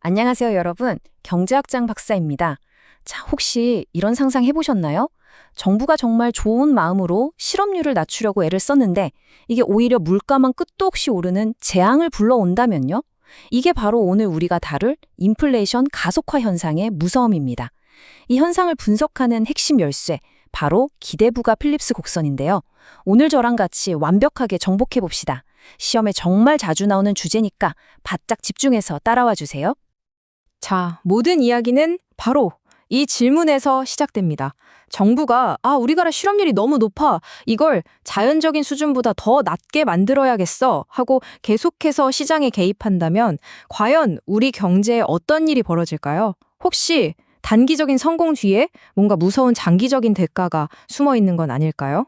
안녕하세요, 여러분. 경제학장 박사입니다. 자, 혹시 이런 상상 해보셨나요? 정부가 정말 좋은 마음으로 실업률을 낮추려고 애를 썼는데 이게 오히려 물가만 끝도 없이 오르는 재앙을 불러온다면요? 이게 바로 오늘 우리가 다룰 인플레이션 가속화 현상의 무서움입니다. 이 현상을 분석하는 핵심 열쇠, 바로 기대부가 필립스 곡선인데요. 오늘 저랑 같이 완벽하게 정복해봅시다. 시험에 정말 자주 나오는 주제니까 바짝 집중해서 따라와 주세요. 자, 모든 이야기는 바로 이 질문에서 시작됩니다. 정부가 우리나라 실업률이 너무 높아. 이걸 자연적인 수준보다 더 낮게 만들어야겠어 하고 계속해서 시장에 개입한다면 과연 우리 경제에 어떤 일이 벌어질까요? 혹시 단기적인 성공 뒤에 뭔가 무서운 장기적인 대가가 숨어 있는 건 아닐까요?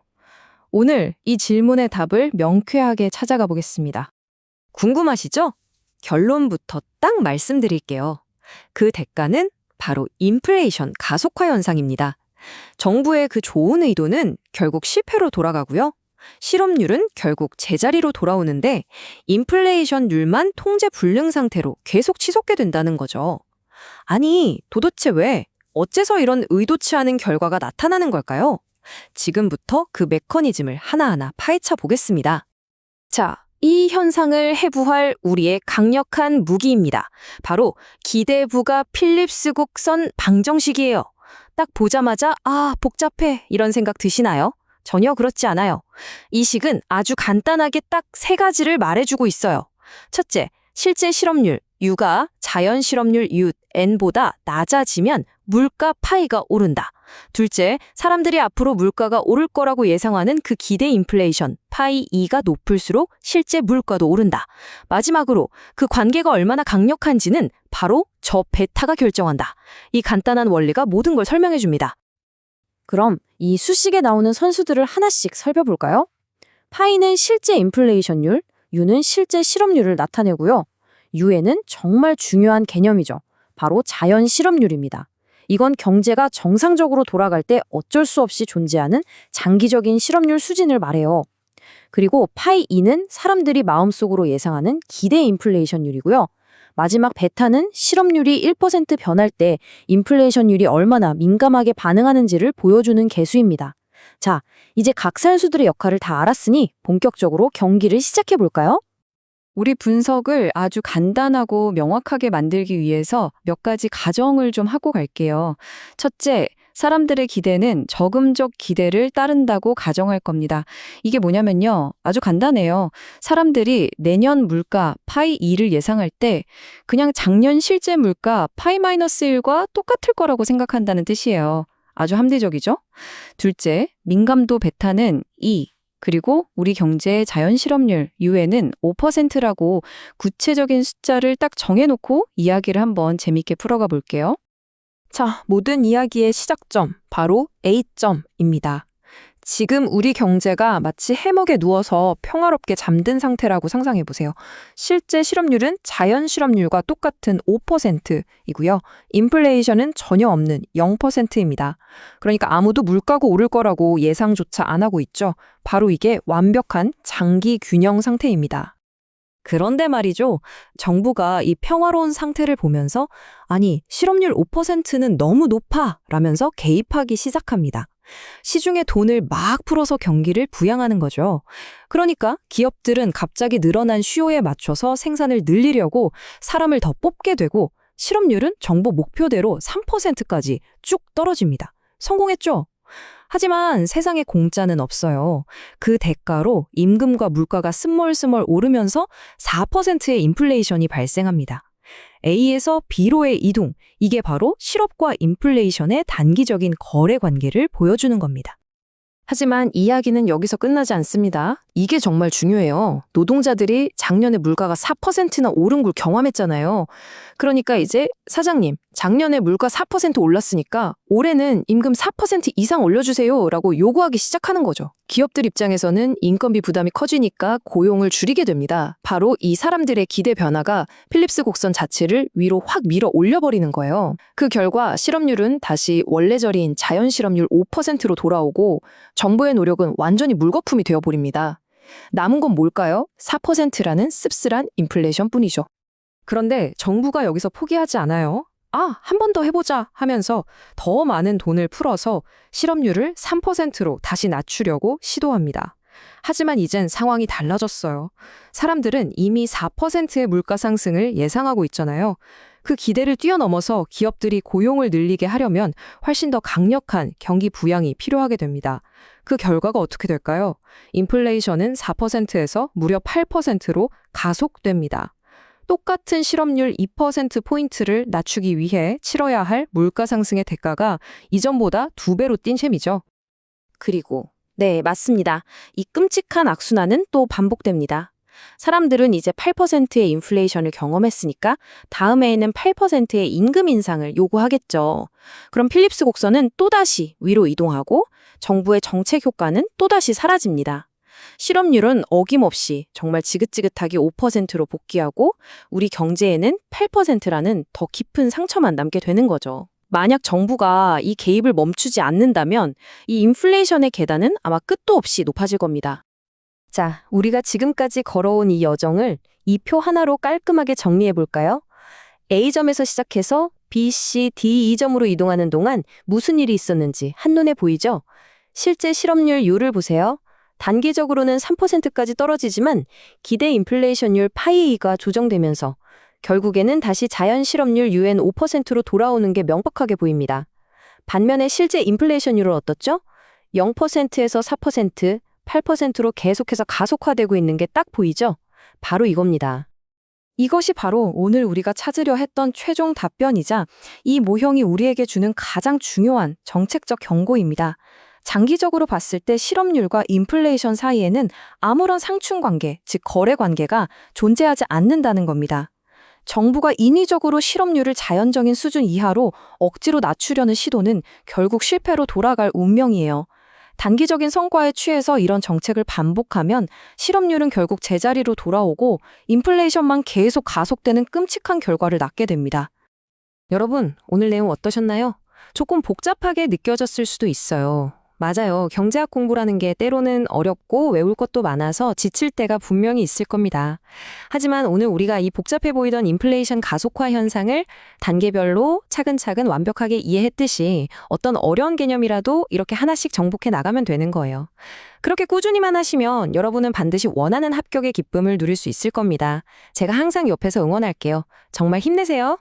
오늘 이 질문의 답을 명쾌하게 찾아가 보겠습니다. 궁금하시죠? 결론부터 딱 말씀드릴게요. 그 대가는 바로 인플레이션 가속화 현상입니다. 정부의 그 좋은 의도는 결국 실패로 돌아가고요. 실업률은 결국 제자리로 돌아오는데 인플레이션율만 통제 불능 상태로 계속 치솟게 된다는 거죠. 아니, 도대체 왜? 어째서 이런 의도치 않은 결과가 나타나는 걸까요? 지금부터 그 메커니즘을 하나하나 파헤쳐 보겠습니다. 자, 이 현상을 해부할 우리의 강력한 무기입니다. 바로 기대부가 필립스 곡선 방정식이에요. 딱 보자마자 복잡해 이런 생각 드시나요? 전혀 그렇지 않아요. 이 식은 아주 간단하게 딱 세 가지를 말해주고 있어요. 첫째, 실제 실업률 U가 자연 실업률 U, N보다 낮아지면 물가 파이가 오른다. 둘째, 사람들이 앞으로 물가가 오를 거라고 예상하는 그 기대 인플레이션, 파이 2가 높을수록 실제 물가도 오른다. 마지막으로 그 관계가 얼마나 강력한지는 바로 저 베타가 결정한다. 이 간단한 원리가 모든 걸 설명해 줍니다. 그럼 이 수식에 나오는 선수들을 하나씩 살펴볼까요? 파이는 실제 인플레이션율, U는 실제 실업률을 나타내고요. U에는 정말 중요한 개념이죠. 바로 자연 실업률입니다. 이건 경제가 정상적으로 돌아갈 때 어쩔 수 없이 존재하는 장기적인 실업률 수준을 말해요. 그리고 파이 2는 사람들이 마음속으로 예상하는 기대 인플레이션율이고요. 마지막 베타는 실업률이 1% 변할 때 인플레이션율이 얼마나 민감하게 반응하는지를 보여주는 개수입니다. 자, 이제 각 산수들의 역할을 다 알았으니 본격적으로 경기를 시작해 볼까요? 우리 분석을 아주 간단하고 명확하게 만들기 위해서 몇 가지 가정을 좀 하고 갈게요. 첫째, 사람들의 기대는 저금적 기대를 따른다고 가정할 겁니다. 이게 뭐냐면요. 아주 간단해요. 사람들이 내년 물가 파이 2를 예상할 때 그냥 작년 실제 물가 파이 마이너스 1과 똑같을 거라고 생각한다는 뜻이에요. 아주 합리적이죠? 둘째, 민감도 베타는 2. 그리고 우리 경제의 자연 실업률 U에는 5%라고 구체적인 숫자를 딱 정해놓고 이야기를 한번 재밌게 풀어가 볼게요. 자, 모든 이야기의 시작점, 바로 A점입니다. 지금 우리 경제가 마치 해먹에 누워서 평화롭게 잠든 상태라고 상상해 보세요. 실제 실업률은 자연 실업률과 똑같은 5%이고요. 인플레이션은 전혀 없는 0%입니다. 그러니까 아무도 물가가 오를 거라고 예상조차 안 하고 있죠. 바로 이게 완벽한 장기 균형 상태입니다. 그런데 말이죠. 정부가 이 평화로운 상태를 보면서 실업률 5%는 너무 높아 라면서 개입하기 시작합니다. 시중에 돈을 막 풀어서 경기를 부양하는 거죠. 그러니까 기업들은 갑자기 늘어난 수요에 맞춰서 생산을 늘리려고 사람을 더 뽑게 되고 실업률은 정부 목표대로 3%까지 쭉 떨어집니다. 성공했죠? 하지만 세상에 공짜는 없어요. 그 대가로 임금과 물가가 스멀스멀 오르면서 4%의 인플레이션이 발생합니다. A에서 B로의 이동, 이게 바로 실업과 인플레이션의 단기적인 거래 관계를 보여주는 겁니다. 하지만 이야기는 여기서 끝나지 않습니다. 이게 정말 중요해요. 노동자들이 작년에 물가가 4%나 오른 걸 경험했잖아요. 그러니까 이제 사장님, 작년에 물가 4% 올랐으니까 올해는 임금 4% 이상 올려주세요 라고 요구하기 시작하는 거죠. 기업들 입장에서는 인건비 부담이 커지니까 고용을 줄이게 됩니다. 바로 이 사람들의 기대 변화가 필립스 곡선 자체를 위로 확 밀어 올려버리는 거예요. 그 결과 실업률은 다시 원래 자리인 자연 실업률 5%로 돌아오고 정부의 노력은 완전히 물거품이 되어버립니다. 남은 건 뭘까요? 4%라는 씁쓸한 인플레이션 뿐이죠. 그런데 정부가 여기서 포기하지 않아요. 한 번 더 해보자 하면서 더 많은 돈을 풀어서 실업률을 3%로 다시 낮추려고 시도합니다. 하지만 이젠 상황이 달라졌어요. 사람들은 이미 4%의 물가 상승을 예상하고 있잖아요. 그 기대를 뛰어넘어서 기업들이 고용을 늘리게 하려면 훨씬 더 강력한 경기 부양이 필요하게 됩니다. 그 결과가 어떻게 될까요? 인플레이션은 4%에서 무려 8%로 가속됩니다. 똑같은 실업률 2%포인트를 낮추기 위해 치러야 할 물가 상승의 대가가 이전보다 2배로 뛴 셈이죠. 그리고 네, 맞습니다. 이 끔찍한 악순환은 또 반복됩니다. 사람들은 이제 8%의 인플레이션을 경험했으니까 다음해에는 8%의 임금 인상을 요구하겠죠. 그럼 필립스 곡선은 또다시 위로 이동하고 정부의 정책 효과는 또다시 사라집니다. 실업률은 어김없이 정말 지긋지긋하게 5%로 복귀하고 우리 경제에는 8%라는 더 깊은 상처만 남게 되는 거죠. 만약 정부가 이 개입을 멈추지 않는다면 이 인플레이션의 계단은 아마 끝도 없이 높아질 겁니다. 자, 우리가 지금까지 걸어온 이 여정을 이 표 하나로 깔끔하게 정리해 볼까요? A점에서 시작해서 B, C, D, E점으로 이동하는 동안 무슨 일이 있었는지 한눈에 보이죠? 실제 실업률 보세요. 단기적으로는 3%까지 떨어지지만 기대 인플레이션율 파이가 조정되면서 결국에는 다시 자연 실업률 UN 5%로 돌아오는 게 명확하게 보입니다. 반면에 실제 인플레이션율은 어떻죠? 0%에서 4%, 8%로 계속해서 가속화되고 있는 게 딱 보이죠? 바로 이겁니다. 이것이 바로 오늘 우리가 찾으려 했던 최종 답변이자 이 모형이 우리에게 주는 가장 중요한 정책적 경고입니다. 장기적으로 봤을 때 실업률과 인플레이션 사이에는 아무런 상충 관계, 즉 거래 관계가 존재하지 않는다는 겁니다. 정부가 인위적으로 실업률을 자연적인 수준 이하로 억지로 낮추려는 시도는 결국 실패로 돌아갈 운명이에요. 단기적인 성과에 취해서 이런 정책을 반복하면 실업률은 결국 제자리로 돌아오고 인플레이션만 계속 가속되는 끔찍한 결과를 낳게 됩니다. 여러분, 오늘 내용 어떠셨나요? 조금 복잡하게 느껴졌을 수도 있어요. 맞아요. 경제학 공부라는 게 때로는 어렵고 외울 것도 많아서 지칠 때가 분명히 있을 겁니다. 하지만 오늘 우리가 이 복잡해 보이던 인플레이션 가속화 현상을 단계별로 차근차근 완벽하게 이해했듯이 어떤 어려운 개념이라도 이렇게 하나씩 정복해 나가면 되는 거예요. 그렇게 꾸준히만 하시면 여러분은 반드시 원하는 합격의 기쁨을 누릴 수 있을 겁니다. 제가 항상 옆에서 응원할게요. 정말 힘내세요.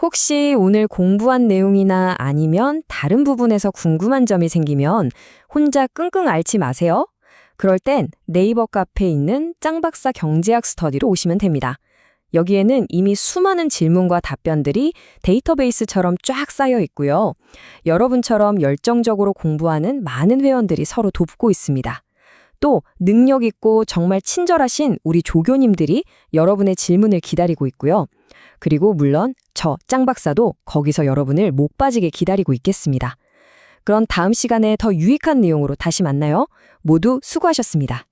혹시 오늘 공부한 내용이나 아니면 다른 부분에서 궁금한 점이 생기면 혼자 끙끙 앓지 마세요. 그럴 땐 네이버 카페에 있는 짱박사 경제학 스터디로 오시면 됩니다. 여기에는 이미 수많은 질문과 답변들이 데이터베이스처럼 쫙 쌓여 있고요. 여러분처럼 열정적으로 공부하는 많은 회원들이 서로 돕고 있습니다. 또 능력 있고 정말 친절하신 우리 조교님들이 여러분의 질문을 기다리고 있고요. 그리고 물론 저 짱박사도 거기서 여러분을 목 빠지게 기다리고 있겠습니다. 그럼 다음 시간에 더 유익한 내용으로 다시 만나요. 모두 수고하셨습니다.